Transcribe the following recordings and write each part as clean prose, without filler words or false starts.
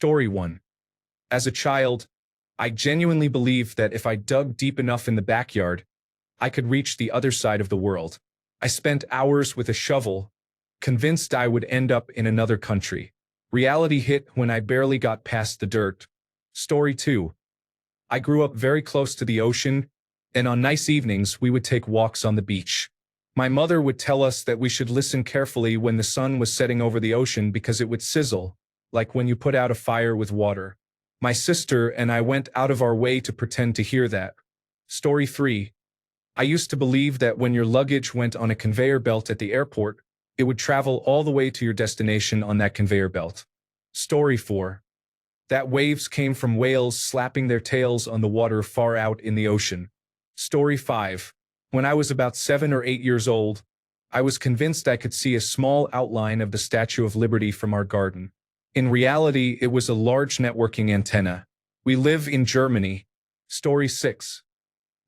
Story 1. As a child, I genuinely believed that if I dug deep enough in the backyard, I could reach the other side of the world. I spent hours with a shovel, convinced I would end up in another country. Reality hit when I barely got past the dirt. Story 2. I grew up very close to the ocean, and on nice evenings we would take walks on the beach. My mother would tell us that we should listen carefully when the sun was setting over the ocean because it would sizzle, like when you put out a fire with water. My sister and I went out of our way to pretend to hear that. Story 3. I used to believe that when your luggage went on a conveyor belt at the airport, it would travel all the way to your destination on that conveyor belt. Story 4. That waves came from whales slapping their tails on the water far out in the ocean. Story 5. When I was about 7 or 8 years old, I was convinced I could see a small outline of the Statue of Liberty from our garden. In reality, it was a large networking antenna. We live in Germany. Story 6.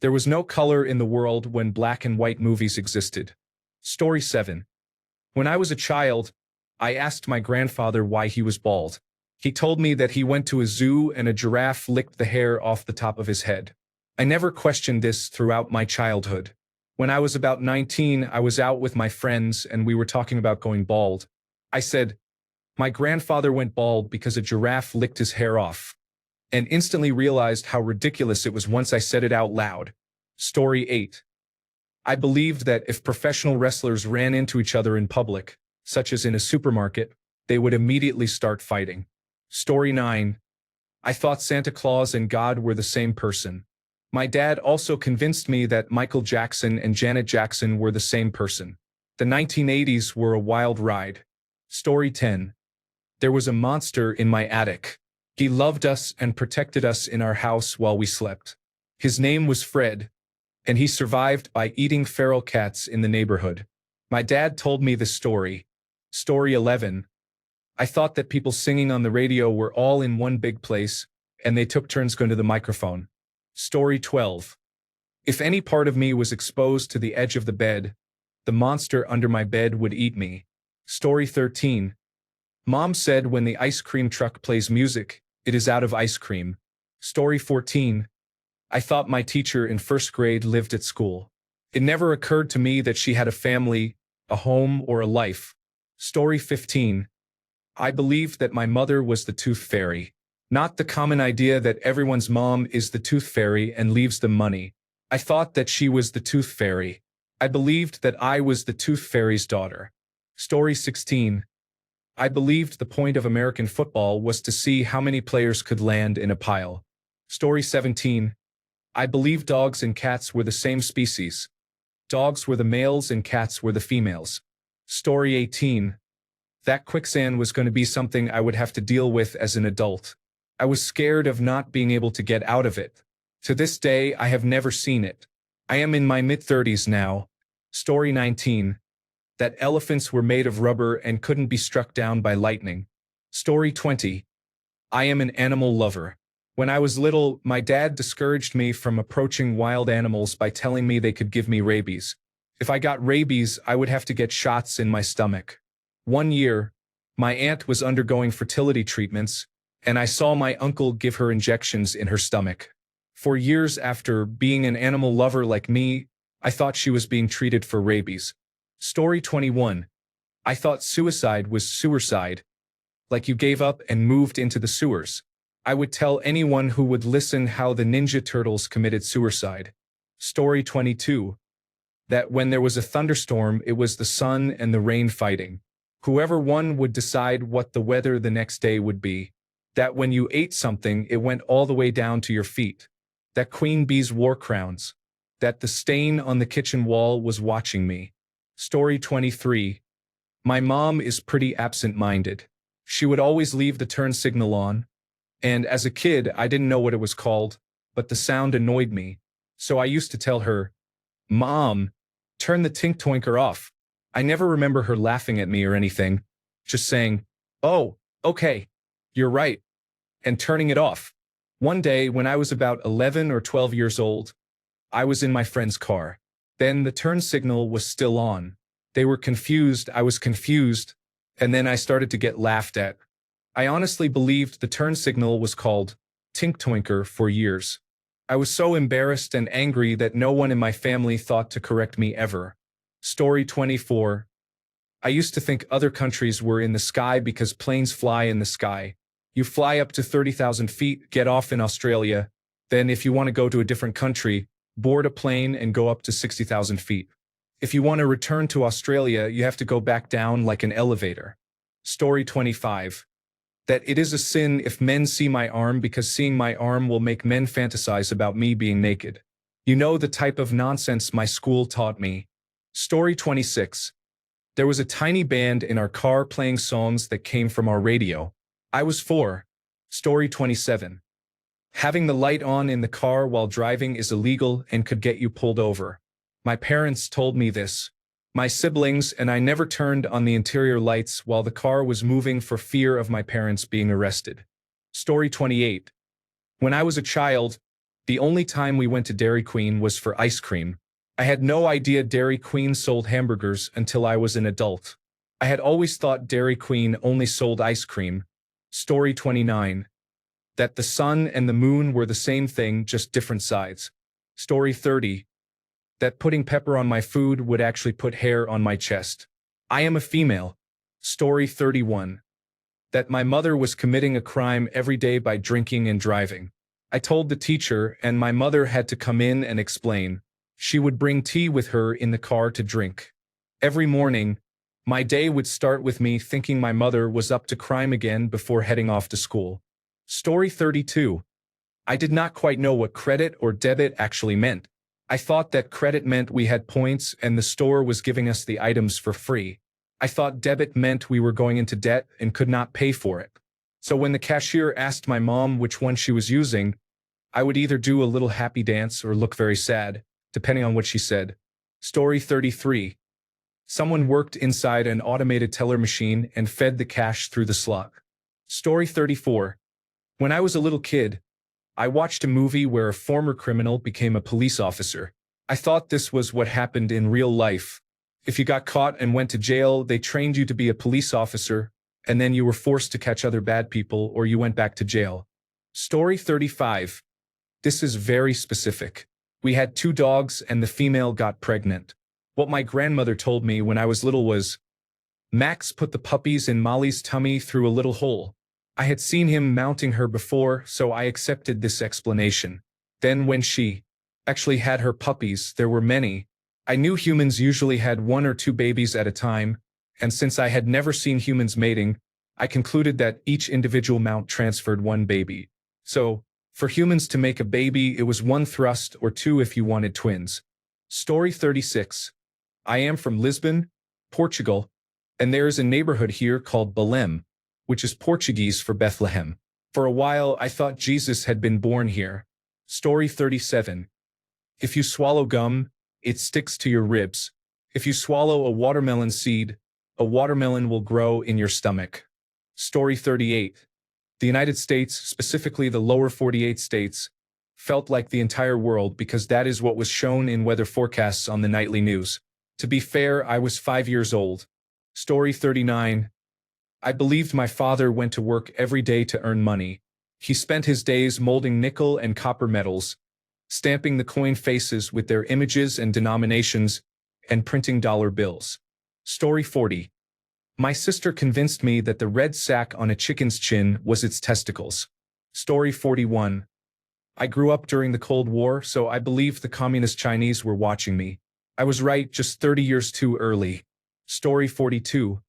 There was no color in the world when black and white movies existed. Story 7. When I was a child, I asked my grandfather why he was bald. He told me that he went to a zoo and a giraffe licked the hair off the top of his head. I never questioned this throughout my childhood. When I was about 19, I was out with my friends and we were talking about going bald. I said, "My grandfather went bald because a giraffe licked his hair off," and instantly realized how ridiculous it was once I said it out loud. Story 8. I believed that if professional wrestlers ran into each other in public, such as in a supermarket, they would immediately start fighting. Story 9. I thought Santa Claus and God were the same person. My dad also convinced me that Michael Jackson and Janet Jackson were the same person. The 1980s were a wild ride. Story 10. There was a monster in my attic. He loved us and protected us in our house while we slept. His name was Fred, and he survived by eating feral cats in the neighborhood. My dad told me the story. Story 11. I thought that people singing on the radio were all in one big place, and they took turns going to the microphone. Story 12. If any part of me was exposed to the edge of the bed, the monster under my bed would eat me. Story 13. Mom said when the ice cream truck plays music, it is out of ice cream. Story 14. I thought my teacher in first grade lived at school. It never occurred to me that she had a family, a home, or a life. Story 15. I believed that my mother was the tooth fairy. Not the common idea that everyone's mom is the tooth fairy and leaves them money. I thought that she was the tooth fairy. I believed that I was the tooth fairy's daughter. Story 16. I believed the point of American football was to see how many players could land in a pile. Story 17. I believed dogs and cats were the same species. Dogs were the males and cats were the females. Story 18. That quicksand was going to be something I would have to deal with as an adult. I was scared of not being able to get out of it. To this day, I have never seen it. I am in my mid-30s now. Story 19. That elephants were made of rubber and couldn't be struck down by lightning. Story 20. I am an animal lover. When I was little, my dad discouraged me from approaching wild animals by telling me they could give me rabies. If I got rabies, I would have to get shots in my stomach. One year, my aunt was undergoing fertility treatments, and I saw my uncle give her injections in her stomach. For years after being an animal lover like me, I thought she was being treated for rabies. Story 21. I thought suicide was sewerside, like you gave up and moved into the sewers. I would tell anyone who would listen how the Ninja Turtles committed suicide. Story 22. That when there was a thunderstorm, it was the sun and the rain fighting. Whoever won would decide what the weather the next day would be. That when you ate something, it went all the way down to your feet. That queen bees wore crowns. That the stain on the kitchen wall was watching me. Story 23. My mom is pretty absent-minded. She would always leave the turn signal on, and as a kid, I didn't know what it was called, but the sound annoyed me. So I used to tell her, "Mom, turn the tink-toinker off." I never remember her laughing at me or anything, just saying, "Oh, okay, you're right," and turning it off. One day, when I was about 11 or 12 years old, I was in my friend's car. Then the turn signal was still on. They were confused, I was confused, and then I started to get laughed at. I honestly believed the turn signal was called Tink Twinker for years. I was so embarrassed and angry that no one in my family thought to correct me ever. Story 24. I used to think other countries were in the sky because planes fly in the sky. You fly up to 30,000 feet, get off in Australia. Then if you want to go to a different country, board a plane and go up to 60,000 feet. If you want to return to Australia, you have to go back down like an elevator. Story 25. That it is a sin if men see my arm because seeing my arm will make men fantasize about me being naked. You know the type of nonsense my school taught me. Story 26. There was a tiny band in our car playing songs that came from our radio. I was 4. Story 27. Having the light on in the car while driving is illegal and could get you pulled over. My parents told me this. My siblings and I never turned on the interior lights while the car was moving for fear of my parents being arrested. Story 28. When I was a child, the only time we went to Dairy Queen was for ice cream. I had no idea Dairy Queen sold hamburgers until I was an adult. I had always thought Dairy Queen only sold ice cream. Story 29. That the sun and the moon were the same thing, just different sides. Story 30. That putting pepper on my food would actually put hair on my chest. I am a female. Story 31. That my mother was committing a crime every day by drinking and driving. I told the teacher, and my mother had to come in and explain. She would bring tea with her in the car to drink. Every morning, my day would start with me thinking my mother was up to crime again before heading off to school. Story 32. I did not quite know what credit or debit actually meant. I thought that credit meant we had points and the store was giving us the items for free. I thought debit meant we were going into debt and could not pay for it. So when the cashier asked my mom which one she was using, I would either do a little happy dance or look very sad, depending on what she said. Story 33. Someone worked inside an automated teller machine and fed the cash through the slot. Story 34. When I was a little kid, I watched a movie where a former criminal became a police officer. I thought this was what happened in real life. If you got caught and went to jail, they trained you to be a police officer, and then you were forced to catch other bad people or you went back to jail. Story 35. This is very specific. We had 2 dogs and the female got pregnant. What my grandmother told me when I was little was, Max put the puppies in Molly's tummy through a little hole. I had seen him mounting her before, so I accepted this explanation. Then when she actually had her puppies, there were many. I knew humans usually had 1 or 2 babies at a time, and since I had never seen humans mating, I concluded that each individual mount transferred 1 baby. So, for humans to make a baby, it was 1 thrust or 2 if you wanted twins. Story 36. I am from Lisbon, Portugal, and there is a neighborhood here called Belém, which is Portuguese for Bethlehem. For a while, I thought Jesus had been born here. Story 37. If you swallow gum, it sticks to your ribs. If you swallow a watermelon seed, a watermelon will grow in your stomach. Story 38. The United States, specifically the lower 48 states, felt like the entire world because that is what was shown in weather forecasts on the nightly news. To be fair, I was 5 years old. Story 39. I believed my father went to work every day to earn money. He spent his days molding nickel and copper metals, stamping the coin faces with their images and denominations, and printing dollar bills. Story 40. My sister convinced me that the red sack on a chicken's chin was its testicles. Story 41. I grew up during the Cold War, so I believed the communist Chinese were watching me. I was right, just 30 years too early. Story 42.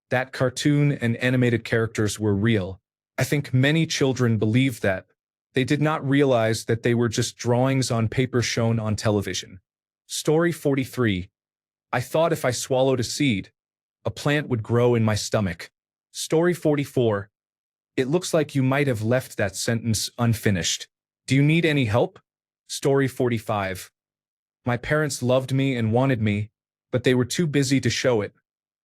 That cartoon and animated characters were real. I think many children believed that. They did not realize that they were just drawings on paper shown on television. Story 43. I thought if I swallowed a seed, a plant would grow in my stomach. Story 44. It looks like you might have left that sentence unfinished. Do you need any help? Story 45. My parents loved me and wanted me, but they were too busy to show it,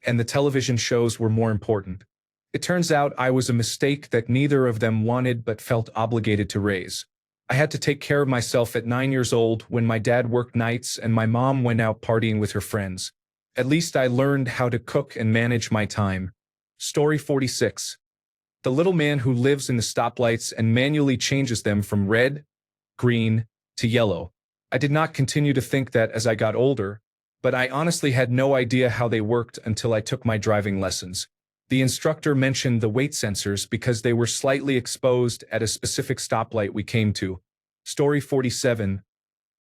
and the television shows were more important. It turns out I was a mistake that neither of them wanted but felt obligated to raise. I had to take care of myself at 9 years old when my dad worked nights and my mom went out partying with her friends. At least I learned how to cook and manage my time. Story 46. The little man who lives in the stoplights and manually changes them from red, green, to yellow. I did not continue to think that as I got older, but I honestly had no idea how they worked until I took my driving lessons. The instructor mentioned the weight sensors because they were slightly exposed at a specific stoplight we came to. Story 47.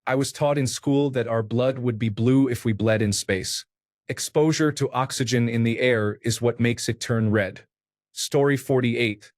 I was taught in school that our blood would be blue if we bled in space. Exposure to oxygen in the air is what makes it turn red. Story 48.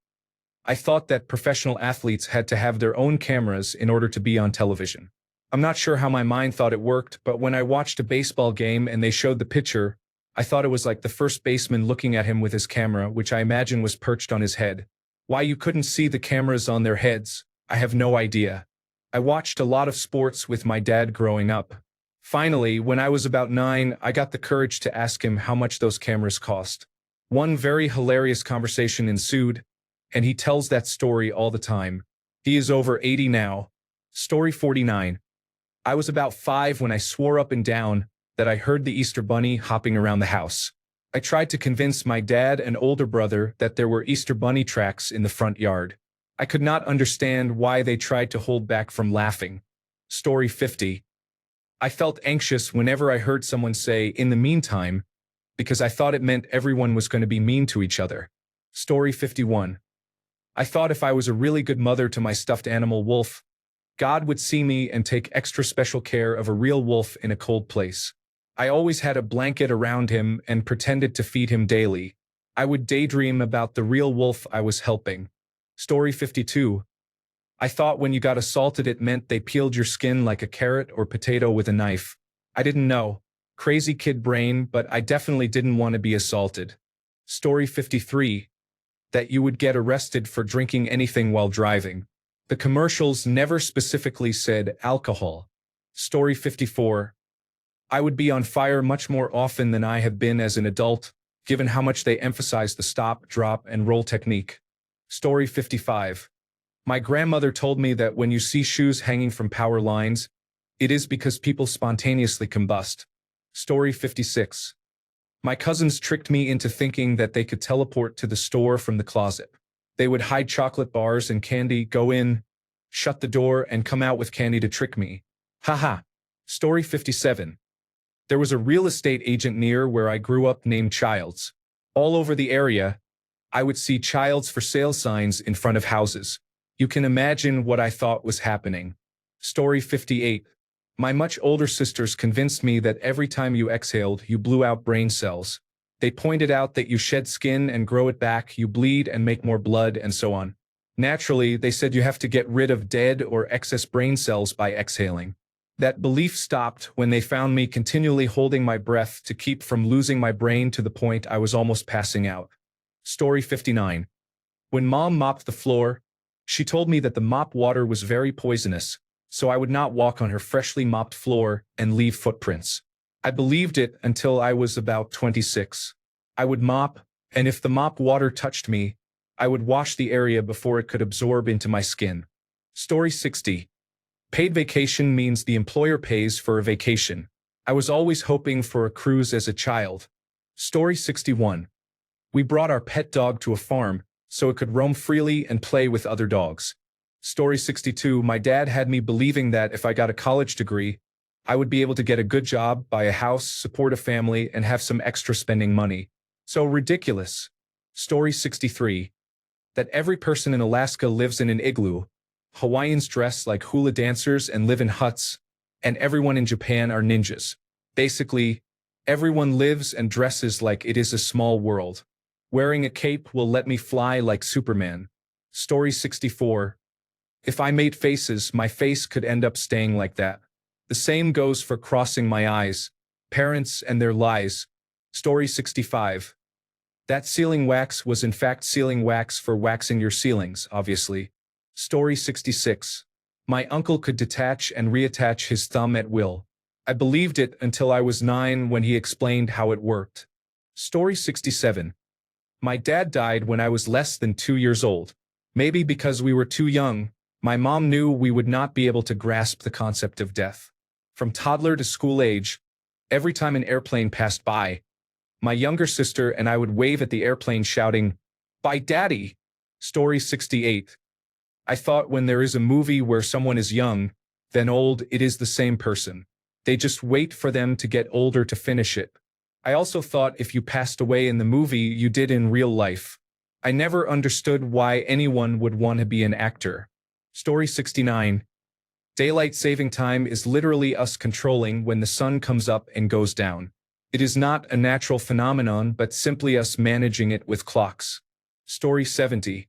I thought that professional athletes had to have their own cameras in order to be on television. I'm not sure how my mind thought it worked, but when I watched a baseball game and they showed the pitcher, I thought it was like the first baseman looking at him with his camera, which I imagine was perched on his head. Why you couldn't see the cameras on their heads, I have no idea. I watched a lot of sports with my dad growing up. Finally, when I was about 9, I got the courage to ask him how much those cameras cost. One very hilarious conversation ensued, and he tells that story all the time. He is over 80 now. Story 49. I was about 5 when I swore up and down that I heard the Easter Bunny hopping around the house. I tried to convince my dad and older brother that there were Easter Bunny tracks in the front yard. I could not understand why they tried to hold back from laughing. Story 50. I felt anxious whenever I heard someone say, "in the meantime," because I thought it meant everyone was going to be mean to each other. Story 51. I thought if I was a really good mother to my stuffed animal wolf, God would see me and take extra special care of a real wolf in a cold place. I always had a blanket around him and pretended to feed him daily. I would daydream about the real wolf I was helping. Story 52. I thought when you got assaulted it meant they peeled your skin like a carrot or potato with a knife. I didn't know. Crazy kid brain, but I definitely didn't want to be assaulted. Story 53. That you would get arrested for drinking anything while driving. The commercials never specifically said alcohol. Story 54. I would be on fire much more often than I have been as an adult, given how much they emphasize the stop, drop, and roll technique. Story 55. My grandmother told me that when you see shoes hanging from power lines, it is because people spontaneously combust. Story 56. My cousins tricked me into thinking that they could teleport to the store from the closet. They would hide chocolate bars and candy, go in, shut the door, and come out with candy to trick me. Haha. Story 57. There was a real estate agent near where I grew up named Childs. All over the area, I would see Childs for sale signs in front of houses. You can imagine what I thought was happening. Story 58. My much older sisters convinced me that every time you exhaled, you blew out brain cells. They pointed out that you shed skin and grow it back, you bleed and make more blood, and so on. Naturally, they said you have to get rid of dead or excess brain cells by exhaling. That belief stopped when they found me continually holding my breath to keep from losing my brain to the point I was almost passing out. Story 59. When Mom mopped the floor, she told me that the mop water was very poisonous, so I would not walk on her freshly mopped floor and leave footprints. I believed it until I was about 26. I would mop, and if the mop water touched me, I would wash the area before it could absorb into my skin. Story 60. Paid vacation means the employer pays for a vacation. I was always hoping for a cruise as a child. Story 61. We brought our pet dog to a farm so it could roam freely and play with other dogs. Story 62. My dad had me believing that if I got a college degree, I would be able to get a good job, buy a house, support a family, and have some extra spending money. So ridiculous. Story 63. That every person in Alaska lives in an igloo. Hawaiians dress like hula dancers and live in huts, and everyone in Japan are ninjas. Basically, everyone lives and dresses like it is a small world. Wearing a cape will let me fly like Superman. Story 64. If I made faces, my face could end up staying like that. The same goes for crossing my eyes, parents and their lies. Story 65. That sealing wax was in fact sealing wax for waxing your ceilings, obviously. Story 66. My uncle could detach and reattach his thumb at will. I believed it until I was 9 when he explained how it worked. Story 67. My dad died when I was less than 2 years old. Maybe because we were too young, my mom knew we would not be able to grasp the concept of death. From toddler to school age, every time an airplane passed by, my younger sister and I would wave at the airplane shouting, "Bye, Daddy!" Story 68. I thought when there is a movie where someone is young, then old, it is the same person. They just wait for them to get older to finish it. I also thought if you passed away in the movie, you did in real life. I never understood why anyone would want to be an actor. Story 69. Daylight saving time is literally us controlling when the sun comes up and goes down. It is not a natural phenomenon, but simply us managing it with clocks. Story 70.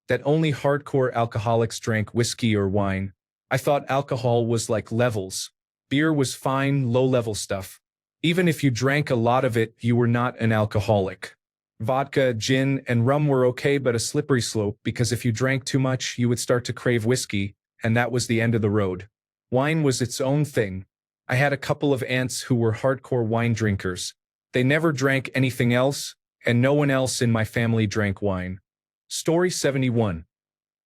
That only hardcore alcoholics drank whiskey or wine. I thought alcohol was like levels. Beer was fine, low-level stuff. Even if you drank a lot of it, you were not an alcoholic. Vodka, gin, and rum were okay, but a slippery slope, because if you drank too much, you would start to crave whiskey, and that was the end of the road. Wine was its own thing. I had a couple of aunts who were hardcore wine drinkers. They never drank anything else, and no one else in my family drank wine. Story 71.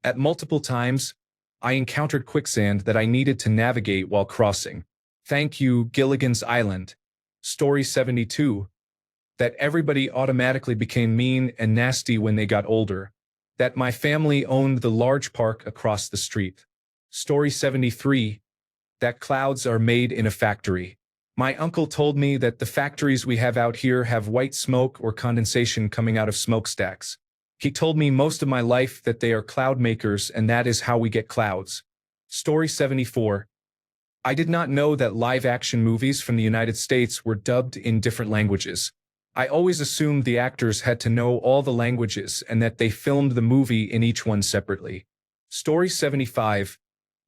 At multiple times, I encountered quicksand that I needed to navigate while crossing. Thank you, Gilligan's Island. Story 72. That everybody automatically became mean and nasty when they got older. That my family owned the large park across the street. Story 73. That clouds are made in a factory. My uncle told me that the factories we have out here have white smoke or condensation coming out of smokestacks. He told me most of my life that they are cloud makers and that is how we get clouds. Story 74. I did not know that live-action movies from the United States were dubbed in different languages. I always assumed the actors had to know all the languages and that they filmed the movie in each one separately. Story 75.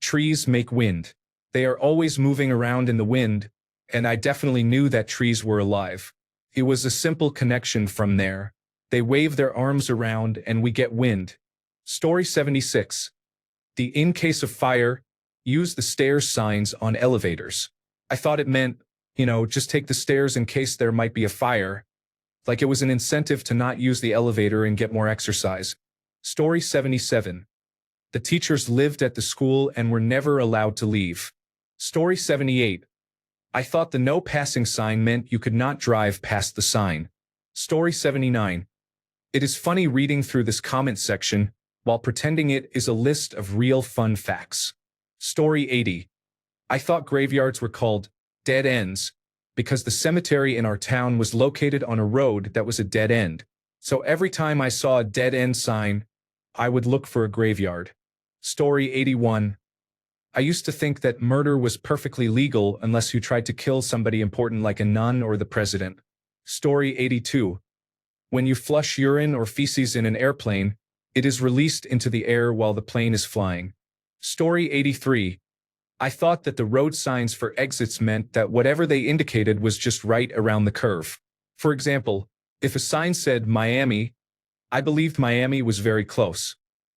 Trees make wind. They are always moving around in the wind, and I definitely knew that trees were alive. It was a simple connection from there. They wave their arms around and we get wind. Story 76. The in case of fire, use the stairs signs on elevators. I thought it meant, just take the stairs in case there might be a fire. Like it was an incentive to not use the elevator and get more exercise. Story 77. The teachers lived at the school and were never allowed to leave. Story 78. I thought the no passing sign meant you could not drive past the sign. Story 79. It is funny reading through this comment section while pretending it is a list of real fun facts. Story 80. I thought graveyards were called dead ends because the cemetery in our town was located on a road that was a dead end. So every time I saw a dead end sign, I would look for a graveyard. Story 81. I used to think that murder was perfectly legal unless you tried to kill somebody important like a nun or the president. Story 82. When you flush urine or feces in an airplane, it is released into the air while the plane is flying. Story 83. I thought that the road signs for exits meant that whatever they indicated was just right around the curve. For example, if a sign said Miami, I believed Miami was very close.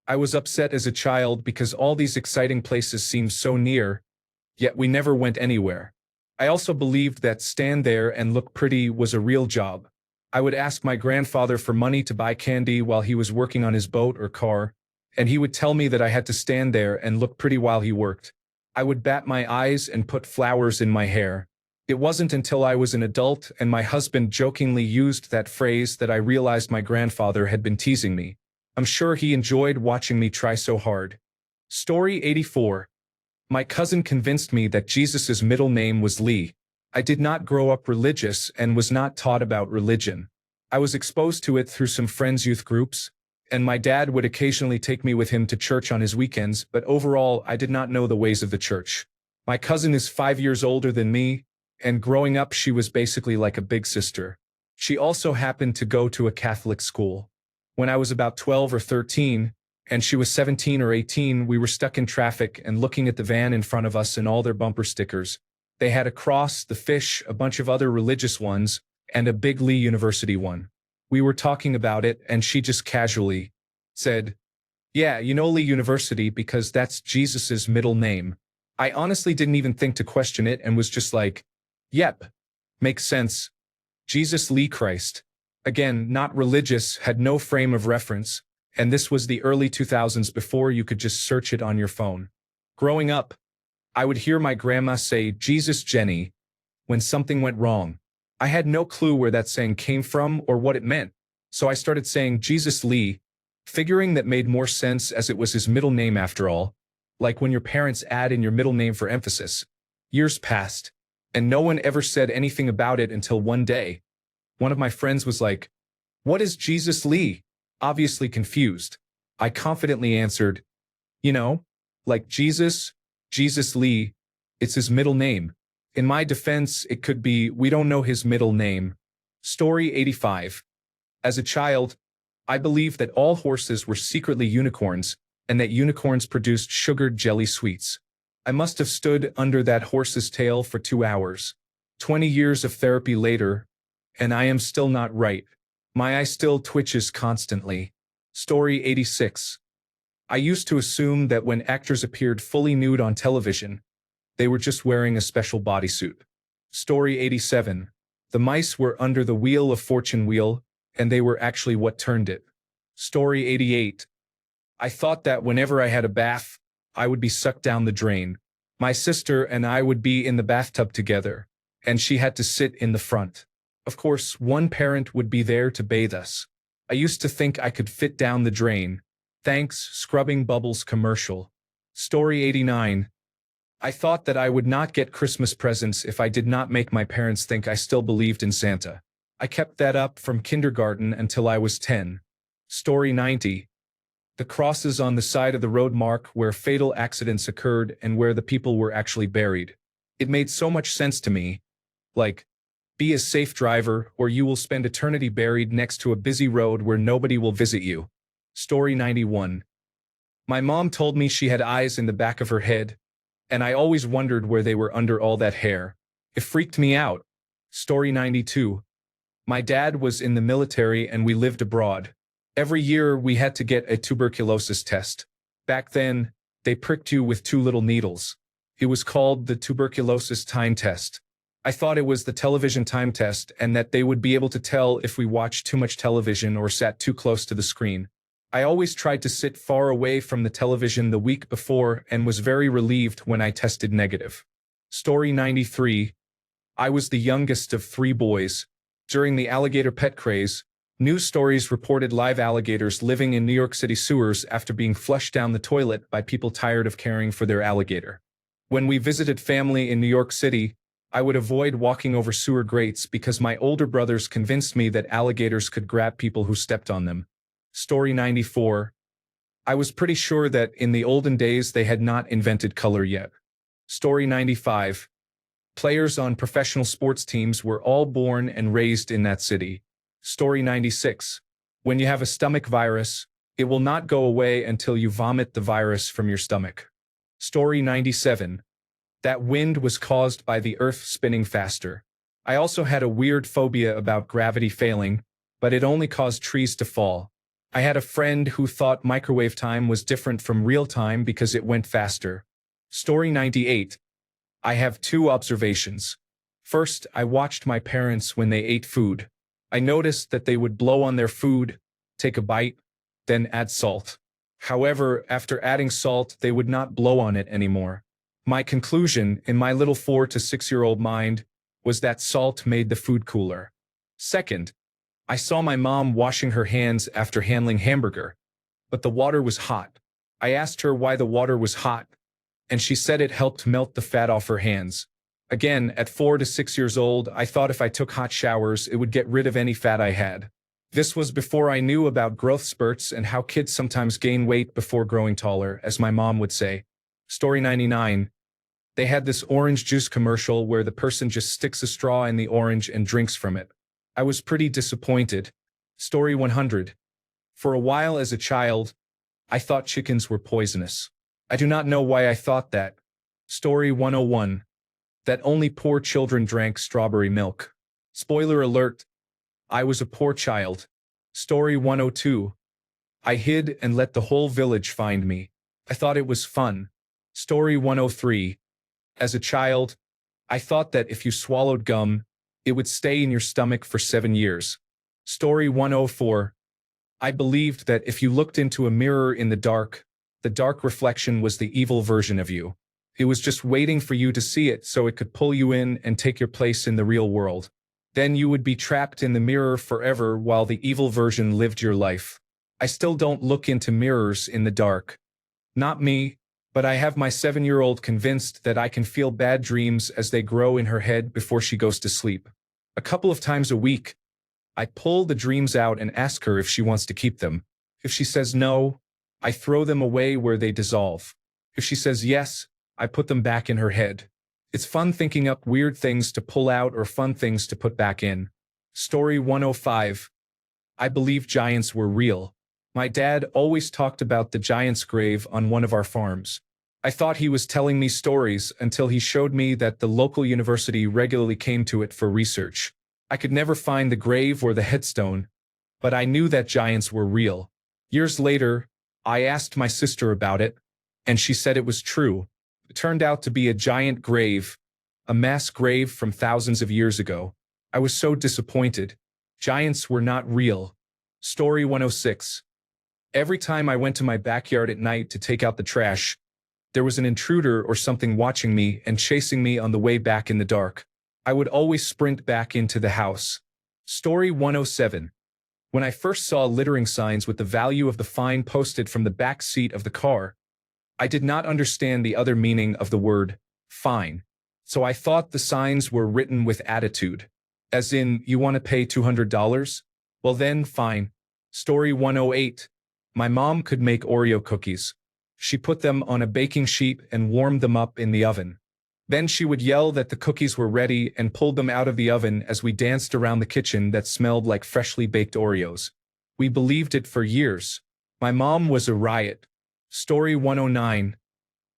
I was upset as a child because all these exciting places seemed so near, yet we never went anywhere. I also believed that stand there and look pretty was a real job. I would ask my grandfather for money to buy candy while he was working on his boat or car, and he would tell me that I had to stand there and look pretty while he worked. I would bat my eyes and put flowers in my hair. It wasn't until I was an adult and my husband jokingly used that phrase that I realized my grandfather had been teasing me. I'm sure he enjoyed watching me try so hard. Story 84. My cousin convinced me that Jesus' middle name was Lee. I did not grow up religious and was not taught about religion. I was exposed to it through some friends' youth groups, and my dad would occasionally take me with him to church on his weekends, but overall I did not know the ways of the church. My cousin is 5 years older than me, and growing up she was basically like a big sister. She also happened to go to a Catholic school. When I was about 12 or 13, and she was 17 or 18, we were stuck in traffic and looking at the van in front of us and all their bumper stickers. They had a cross, the fish, a bunch of other religious ones, and a big Lee University one. We were talking about it and she just casually said, "Yeah, you know Lee University because that's Jesus's middle name." I honestly didn't even think to question it and was just like, "Yep, makes sense. Jesus Lee Christ." Again, not religious, had no frame of reference, and this was the early 2000s before you could just search it on your phone. Growing up, I would hear my grandma say, "Jesus Jenny," when something went wrong. I had no clue where that saying came from or what it meant, so I started saying Jesus Lee, figuring that made more sense as it was his middle name after all, like when your parents add in your middle name for emphasis. Years passed, and no one ever said anything about it until one day. One of my friends was like, "What is Jesus Lee?" Obviously confused. I confidently answered, "You know, like Jesus Lee, it's his middle name." In my defense, it could be, "We don't know his middle name." Story 85. As a child, I believed that all horses were secretly unicorns, and that unicorns produced sugared jelly sweets. I must have stood under that horse's tail for 2 hours. 20 years of therapy later, and I am still not right. My eye still twitches constantly. Story 86. I used to assume that when actors appeared fully nude on television, they were just wearing a special bodysuit. Story 87. The mice were under the wheel of Fortune wheel, and they were actually what turned it. Story 88. I thought that whenever I had a bath, I would be sucked down the drain. My sister and I would be in the bathtub together, and she had to sit in the front. Of course, one parent would be there to bathe us. I used to think I could fit down the drain. Thanks, Scrubbing Bubbles commercial. Story 89. I thought that I would not get Christmas presents if I did not make my parents think I still believed in Santa. I kept that up from kindergarten until I was 10. Story 90. The crosses on the side of the road mark where fatal accidents occurred and where the people were actually buried. It made so much sense to me. Like, be a safe driver or you will spend eternity buried next to a busy road where nobody will visit you. Story 91. My mom told me she had eyes in the back of her head, and I always wondered where they were under all that hair. It freaked me out. Story 92. My dad was in the military and we lived abroad. Every year we had to get a tuberculosis test. Back then, they pricked you with 2 little needles. It was called the tuberculosis time test. I thought it was the television time test and that they would be able to tell if we watched too much television or sat too close to the screen. I always tried to sit far away from the television the week before and was very relieved when I tested negative. Story 93. I was the youngest of 3 boys. During the alligator pet craze, news stories reported live alligators living in New York City sewers after being flushed down the toilet by people tired of caring for their alligator. When we visited family in New York City, I would avoid walking over sewer grates because my older brothers convinced me that alligators could grab people who stepped on them. Story 94. I was pretty sure that in the olden days they had not invented color yet. Story 95. Players on professional sports teams were all born and raised in that city. Story 96. When you have a stomach virus, it will not go away until you vomit the virus from your stomach. Story 97. That wind was caused by the earth spinning faster. I also had a weird phobia about gravity failing, but it only caused trees to fall. I had a friend who thought microwave time was different from real time because it went faster. Story 98. I have 2 observations. First, I watched my parents when they ate food. I noticed that they would blow on their food, take a bite, then add salt. However, after adding salt, they would not blow on it anymore. My conclusion, in my little 4 to 6-year-old mind, was that salt made the food cooler. Second, I saw my mom washing her hands after handling hamburger, but the water was hot. I asked her why the water was hot, and she said it helped melt the fat off her hands. Again, at 4 to 6 years old, I thought if I took hot showers, it would get rid of any fat I had. This was before I knew about growth spurts and how kids sometimes gain weight before growing taller, as my mom would say. Story 99. They had this orange juice commercial where the person just sticks a straw in the orange and drinks from it. I was pretty disappointed. Story 100. For a while as a child, I thought chickens were poisonous. I do not know why I thought that. Story 101. That only poor children drank strawberry milk. Spoiler alert. I was a poor child. Story 102. I hid and let the whole village find me. I thought it was fun. Story 103. As a child, I thought that if you swallowed gum, it would stay in your stomach for 7 years. Story 104. I believed that if you looked into a mirror in the dark reflection was the evil version of you. It was just waiting for you to see it so it could pull you in and take your place in the real world. Then you would be trapped in the mirror forever while the evil version lived your life. I still don't look into mirrors in the dark. Not me, but I have my 7-year-old convinced that I can feel bad dreams as they grow in her head before she goes to sleep. A couple of times a week, I pull the dreams out and ask her if she wants to keep them. If she says no, I throw them away where they dissolve. If she says yes, I put them back in her head. It's fun thinking up weird things to pull out or fun things to put back in. Story 105. I believe giants were real. My dad always talked about the giant's grave on one of our farms. I thought he was telling me stories until he showed me that the local university regularly came to it for research. I could never find the grave or the headstone, but I knew that giants were real. Years later, I asked my sister about it, and she said it was true. It turned out to be a giant grave, a mass grave from thousands of years ago. I was so disappointed. Giants were not real. Story 106. Every time I went to my backyard at night to take out the trash, there was an intruder or something watching me and chasing me on the way back in the dark. I would always sprint back into the house. Story 107. When I first saw littering signs with the value of the fine posted from the back seat of the car, I did not understand the other meaning of the word fine. So I thought the signs were written with attitude. As in, you want to pay $200? Well then, fine. Story 108. My mom could make Oreo cookies. She put them on a baking sheet and warmed them up in the oven. Then she would yell that the cookies were ready and pulled them out of the oven as we danced around the kitchen that smelled like freshly baked Oreos. We believed it for years. My mom was a riot. Story 109.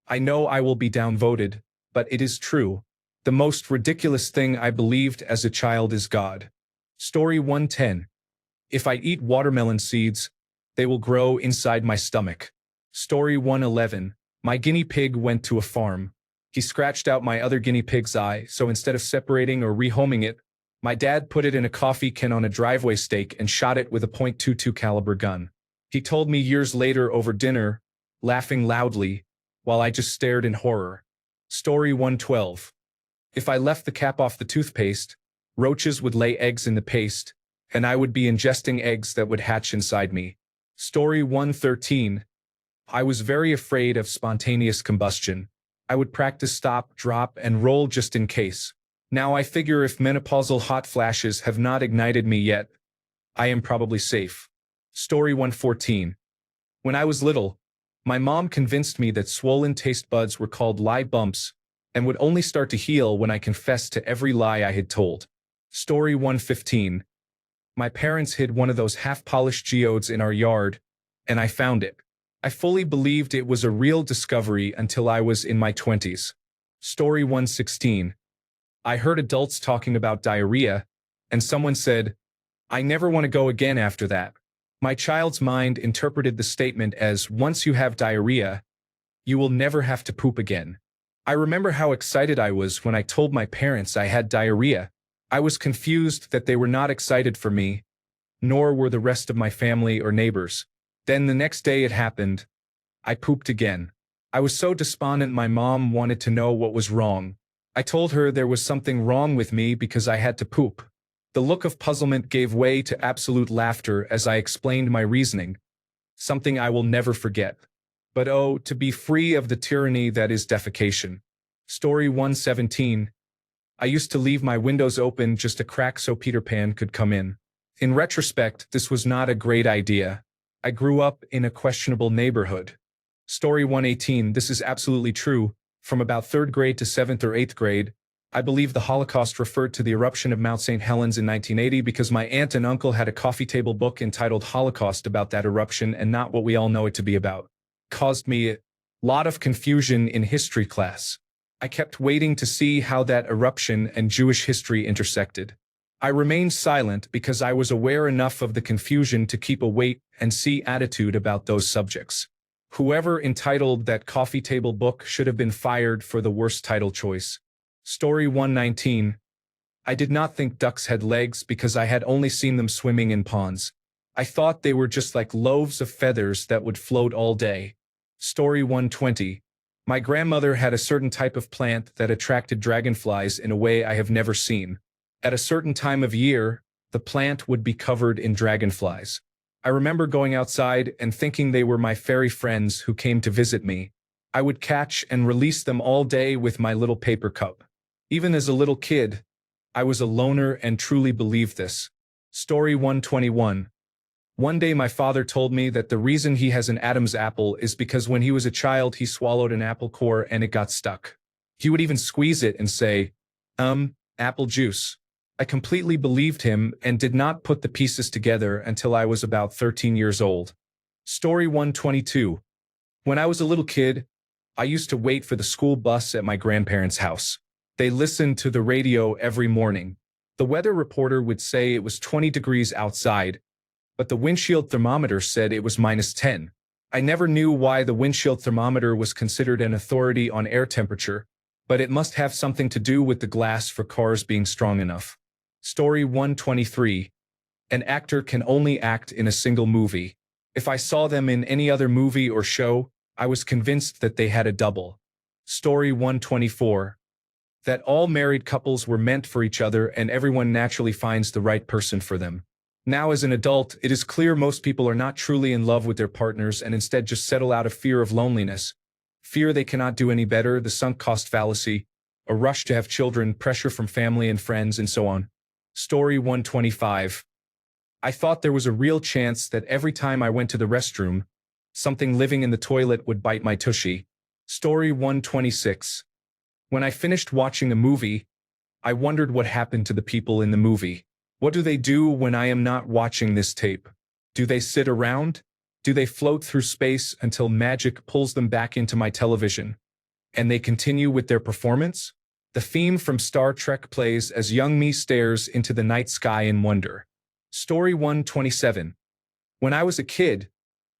I know I will be downvoted, but it is true. The most ridiculous thing I believed as a child is God. Story 110. If I eat watermelon seeds, they will grow inside my stomach. Story 111. My guinea pig went to a farm. He scratched out my other guinea pig's eye, so instead of separating or rehoming it, my dad put it in a coffee can on a driveway stake and shot it with a .22 caliber gun. He told me years later over dinner, laughing loudly, while I just stared in horror. Story 112. If I left the cap off the toothpaste, roaches would lay eggs in the paste, and I would be ingesting eggs that would hatch inside me. Story 113. I was very afraid of spontaneous combustion. I would practice stop, drop, and roll just in case. Now I figure if menopausal hot flashes have not ignited me yet, I am probably safe. Story 114. When I was little, my mom convinced me that swollen taste buds were called lie bumps and would only start to heal when I confessed to every lie I had told. Story 115. My parents hid one of those half-polished geodes in our yard, and I found it. I fully believed it was a real discovery until I was in my 20s. Story 116. I heard adults talking about diarrhea, and someone said, I never want to go again after that. My child's mind interpreted the statement as, once you have diarrhea, you will never have to poop again. I remember how excited I was when I told my parents I had diarrhea. I was confused that they were not excited for me, nor were the rest of my family or neighbors. Then the next day it happened. I pooped again. I was so despondent my mom wanted to know what was wrong. I told her there was something wrong with me because I had to poop. The look of puzzlement gave way to absolute laughter as I explained my reasoning, something I will never forget. But oh, to be free of the tyranny that is defecation. Story 117. I used to leave my windows open just a crack so Peter Pan could come in. In retrospect, this was not a great idea. I grew up in a questionable neighborhood. Story 118. This is absolutely true. From about 3rd grade to 7th or 8th grade, I believe the Holocaust referred to the eruption of Mount St. Helens in 1980 because my aunt and uncle had a coffee table book entitled Holocaust about that eruption and not what we all know it to be about. Caused me a lot of confusion in history class. I kept waiting to see how that eruption and Jewish history intersected. I remained silent because I was aware enough of the confusion to keep a wait-and-see attitude about those subjects. Whoever entitled that coffee table book should have been fired for the worst title choice. Story 119. I did not think ducks had legs because I had only seen them swimming in ponds. I thought they were just like loaves of feathers that would float all day. Story 120. My grandmother had a certain type of plant that attracted dragonflies in a way I have never seen. At a certain time of year, the plant would be covered in dragonflies. I remember going outside and thinking they were my fairy friends who came to visit me. I would catch and release them all day with my little paper cup. Even as a little kid, I was a loner and truly believed this. Story 121. One day my father told me that the reason he has an Adam's apple is because when he was a child he swallowed an apple core and it got stuck. He would even squeeze it and say, apple juice. I completely believed him and did not put the pieces together until I was about 13 years old. Story 122. When I was a little kid, I used to wait for the school bus at my grandparents' house. They listened to the radio every morning. The weather reporter would say it was 20 degrees outside, but the windshield thermometer said it was -10. I never knew why the windshield thermometer was considered an authority on air temperature, but it must have something to do with the glass for cars being strong enough. Story 123. An actor can only act in a single movie. If I saw them in any other movie or show, I was convinced that they had a double. Story 124. That all married couples were meant for each other and everyone naturally finds the right person for them. Now as an adult, it is clear most people are not truly in love with their partners and instead just settle out of fear of loneliness. Fear they cannot do any better, the sunk cost fallacy, a rush to have children, pressure from family and friends, and so on. Story 125. I thought there was a real chance that every time I went to the restroom, something living in the toilet would bite my tushy. Story 126. When I finished watching a movie, I wondered what happened to the people in the movie. What do they do when I am not watching this tape? Do they sit around? Do they float through space until magic pulls them back into my television? And they continue with their performance? The theme from Star Trek plays as young me stares into the night sky in wonder. Story 127. When I was a kid,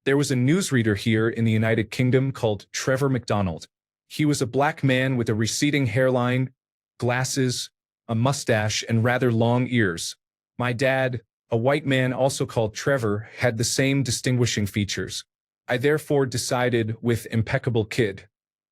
there was a newsreader here in the United Kingdom called Trevor McDonald. He was a black man with a receding hairline, glasses, a mustache, and rather long ears. My dad, a white man also called Trevor, had the same distinguishing features. I therefore decided with impeccable kid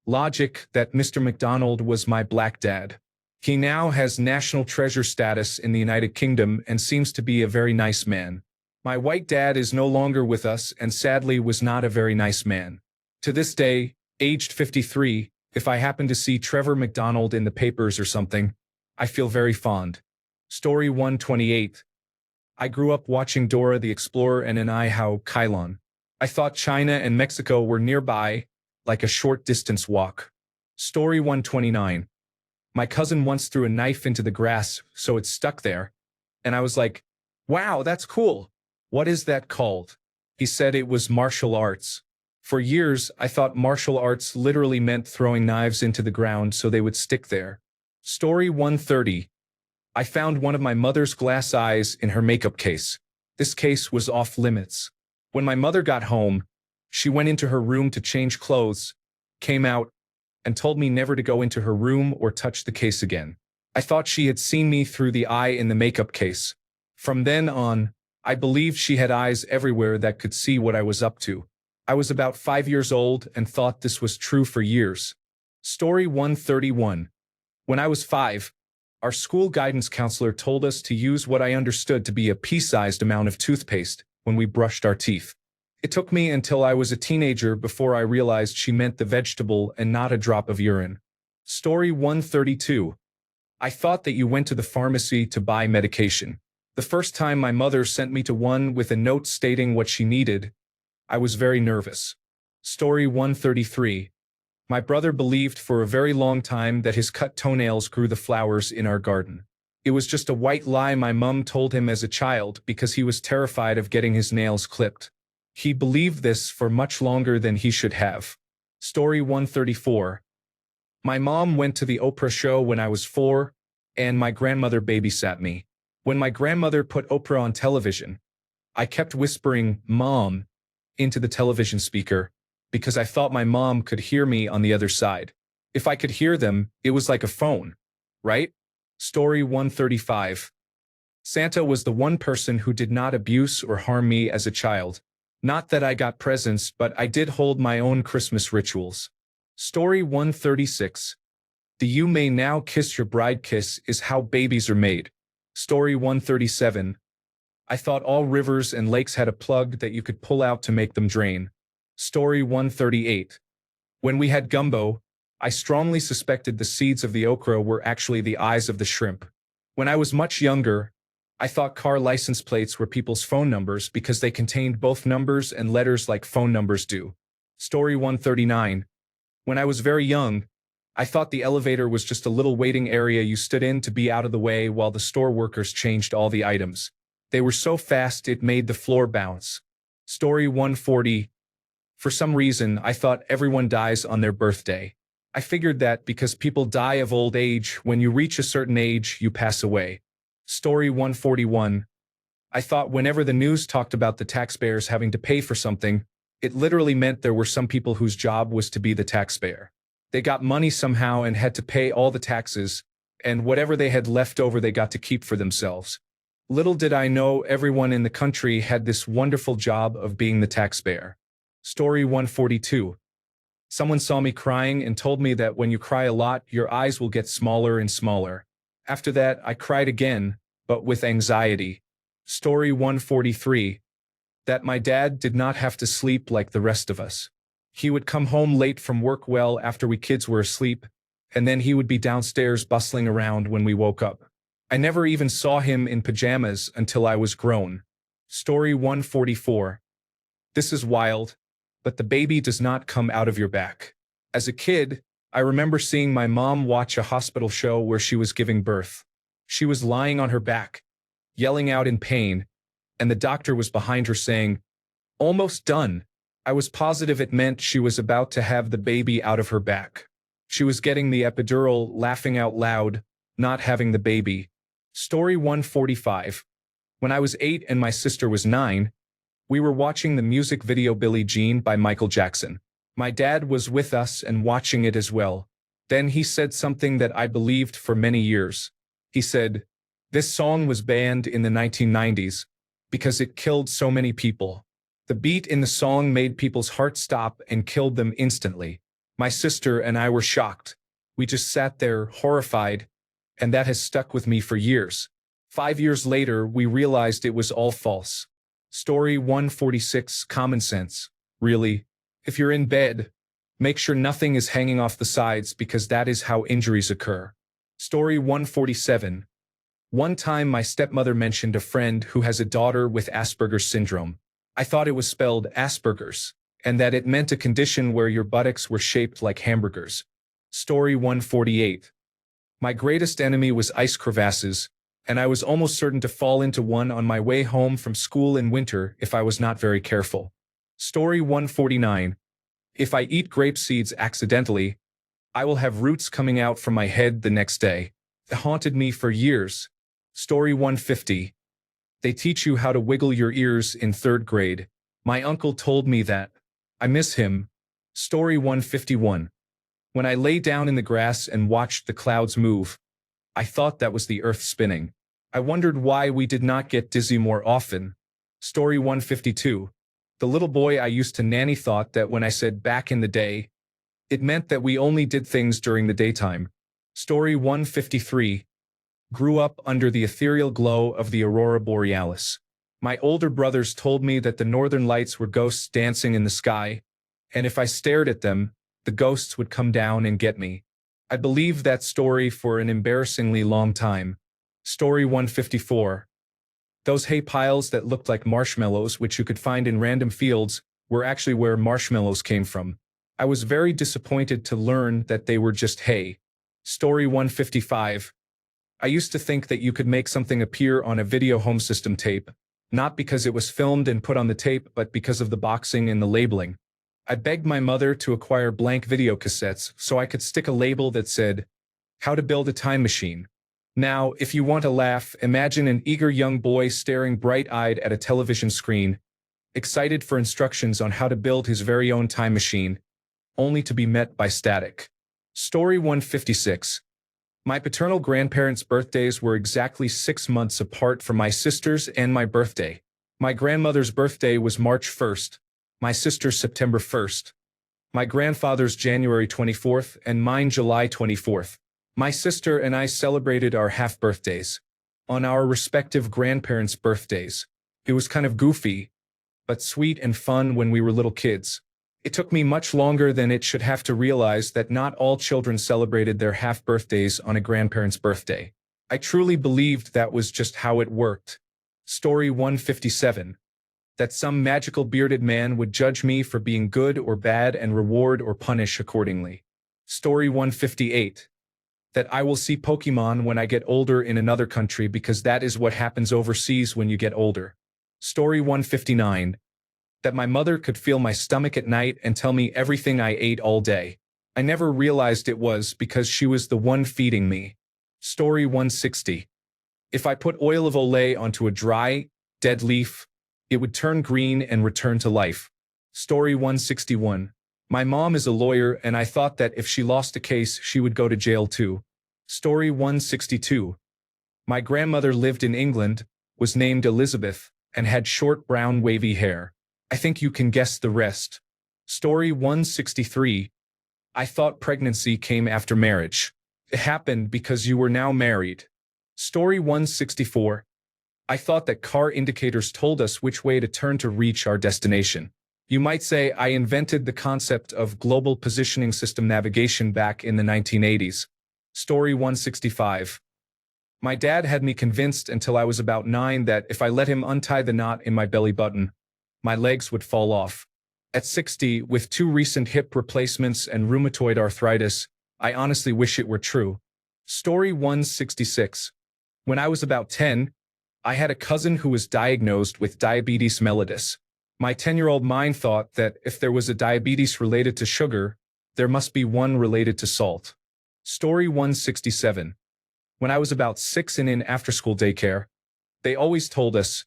logic that Mr. McDonald was my black dad. He now has national treasure status in the United Kingdom and seems to be a very nice man. My white dad is no longer with us and sadly was not a very nice man. To this day, aged 53, if I happen to see Trevor McDonald in the papers or something, I feel very fond. Story 128. I grew up watching Dora the Explorer and How Kylon. I thought China and Mexico were nearby, like a short distance walk. Story 129. My cousin once threw a knife into the grass, so it stuck there. And I was like, wow, that's cool. What is that called? He said it was martial arts. For years, I thought martial arts literally meant throwing knives into the ground so they would stick there. Story 130. I found one of my mother's glass eyes in her makeup case. This case was off limits. When my mother got home, she went into her room to change clothes, came out, and told me never to go into her room or touch the case again. I thought she had seen me through the eye in the makeup case. From then on, I believed she had eyes everywhere that could see what I was up to. I was about 5 years old and thought this was true for years. Story 131. When I was 5, our school guidance counselor told us to use what I understood to be a pea-sized amount of toothpaste when we brushed our teeth. It took me until I was a teenager before I realized she meant the vegetable and not a drop of urine. Story 132. I thought that you went to the pharmacy to buy medication. The first time my mother sent me to one with a note stating what she needed, I was very nervous. Story 133. My brother believed for a very long time that his cut toenails grew the flowers in our garden. It was just a white lie my mum told him as a child because he was terrified of getting his nails clipped. He believed this for much longer than he should have. Story 134. My mom went to the Oprah show when I was 4, and my grandmother babysat me. When my grandmother put Oprah on television, I kept whispering, "Mom," into the television speaker, because I thought my mom could hear me on the other side. If I could hear them, it was like a phone, right? Story 135. Santa was the one person who did not abuse or harm me as a child. Not that I got presents, but I did hold my own Christmas rituals. Story 136. The "you may now kiss your bride" kiss is how babies are made. Story 137. I thought all rivers and lakes had a plug that you could pull out to make them drain. Story 138. When we had gumbo, I strongly suspected the seeds of the okra were actually the eyes of the shrimp. When I was much younger, I thought car license plates were people's phone numbers because they contained both numbers and letters like phone numbers do. Story 139. When I was very young, I thought the elevator was just a little waiting area you stood in to be out of the way while the store workers changed all the items. They were so fast it made the floor bounce. Story 140. For some reason, I thought everyone dies on their birthday. I figured that because people die of old age, when you reach a certain age, you pass away. Story 141. I thought whenever the news talked about the taxpayers having to pay for something, it literally meant there were some people whose job was to be the taxpayer. They got money somehow and had to pay all the taxes, and whatever they had left over they got to keep for themselves. Little did I know everyone in the country had this wonderful job of being the taxpayer. Story 142. Someone saw me crying and told me that when you cry a lot, your eyes will get smaller and smaller. After that, I cried again, but with anxiety. Story 143. That my dad did not have to sleep like the rest of us. He would come home late from work well after we kids were asleep, and then he would be downstairs bustling around when we woke up. I never even saw him in pajamas until I was grown. Story 144. This is wild, but the baby does not come out of your back. As a kid, I remember seeing my mom watch a hospital show where she was giving birth. She was lying on her back, yelling out in pain, and the doctor was behind her saying, "Almost done." I was positive it meant she was about to have the baby out of her back. She was getting the epidural, laughing out loud, not having the baby. Story 145. When I was 8 and my sister was 9, we were watching the music video Billie Jean by Michael Jackson. My dad was with us and watching it as well. Then he said something that I believed for many years. He said, "This song was banned in the 1990s because it killed so many people." The beat in the song made people's hearts stop and killed them instantly. My sister and I were shocked. We just sat there, horrified, and that has stuck with me for years. 5 years later, we realized it was all false. Story 146. Common sense. Really? If you're in bed, make sure nothing is hanging off the sides because that is how injuries occur. Story 147. One time my stepmother mentioned a friend who has a daughter with Asperger's syndrome. I thought it was spelled Asperger's, and that it meant a condition where your buttocks were shaped like hamburgers. Story 148. My greatest enemy was ice crevasses, and I was almost certain to fall into one on my way home from school in winter if I was not very careful. Story 149. If I eat grape seeds accidentally, I will have roots coming out from my head the next day. It haunted me for years. Story 150. They teach you how to wiggle your ears in 3rd grade. My uncle told me that. I miss him. Story 151. When I lay down in the grass and watched the clouds move, I thought that was the earth spinning. I wondered why we did not get dizzy more often. Story 152. The little boy I used to nanny thought that when I said back in the day, it meant that we only did things during the daytime. Story 153. Grew up under the ethereal glow of the aurora borealis. My older brothers told me that the northern lights were ghosts dancing in the sky, and if I stared at them, the ghosts would come down and get me. I believed that story for an embarrassingly long time. Story 154. Those hay piles that looked like marshmallows, which you could find in random fields, were actually where marshmallows came from. I was very disappointed to learn that they were just hay. Story 155. I used to think that you could make something appear on a video home system tape, not because it was filmed and put on the tape, but because of the boxing and the labeling. I begged my mother to acquire blank video cassettes so I could stick a label that said, "How to build a time machine." Now, if you want to laugh, imagine an eager young boy staring bright-eyed at a television screen, excited for instructions on how to build his very own time machine, only to be met by static. Story 156. My paternal grandparents' birthdays were exactly 6 months apart from my sister's and my birthday. My grandmother's birthday was March 1st, my sister's September 1st, my grandfather's January 24th, and mine July 24th. My sister and I celebrated our half-birthdays on our respective grandparents' birthdays. It was kind of goofy, but sweet and fun when we were little kids. It took me much longer than it should have to realize that not all children celebrated their half-birthdays on a grandparent's birthday. I truly believed that was just how it worked. Story 157. That some magical bearded man would judge me for being good or bad and reward or punish accordingly. Story 158. That I will see Pokemon when I get older in another country because that is what happens overseas when you get older. Story 159. That my mother could feel my stomach at night and tell me everything I ate all day. I never realized it was because she was the one feeding me. Story 160. If I put oil of Olay onto a dry, dead leaf, it would turn green and return to life. Story 161. My mom is a lawyer and I thought that if she lost a case she would go to jail too. Story 162. My grandmother lived in England, was named Elizabeth, and had short brown wavy hair. I think you can guess the rest. Story 163. I thought pregnancy came after marriage. It happened because you were now married. Story 164. I thought that car indicators told us which way to turn to reach our destination. You might say I invented the concept of global positioning system navigation back in the 1980s. Story 165. My dad had me convinced until I was about 9 that if I let him untie the knot in my belly button, my legs would fall off. At 60, with 2 recent hip replacements and rheumatoid arthritis, I honestly wish it were true. Story 166. When I was about 10, I had a cousin who was diagnosed with diabetes mellitus. My 10-year-old mind thought that if there was a diabetes related to sugar, there must be one related to salt. Story 167. When I was about 6 and in after-school daycare, they always told us,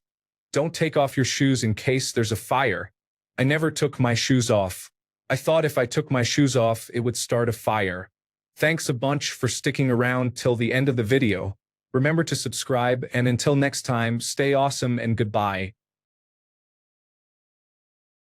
don't take off your shoes in case there's a fire. I never took my shoes off. I thought if I took my shoes off, it would start a fire. Thanks a bunch for sticking around till the end of the video. Remember to subscribe, and until next time, stay awesome and goodbye.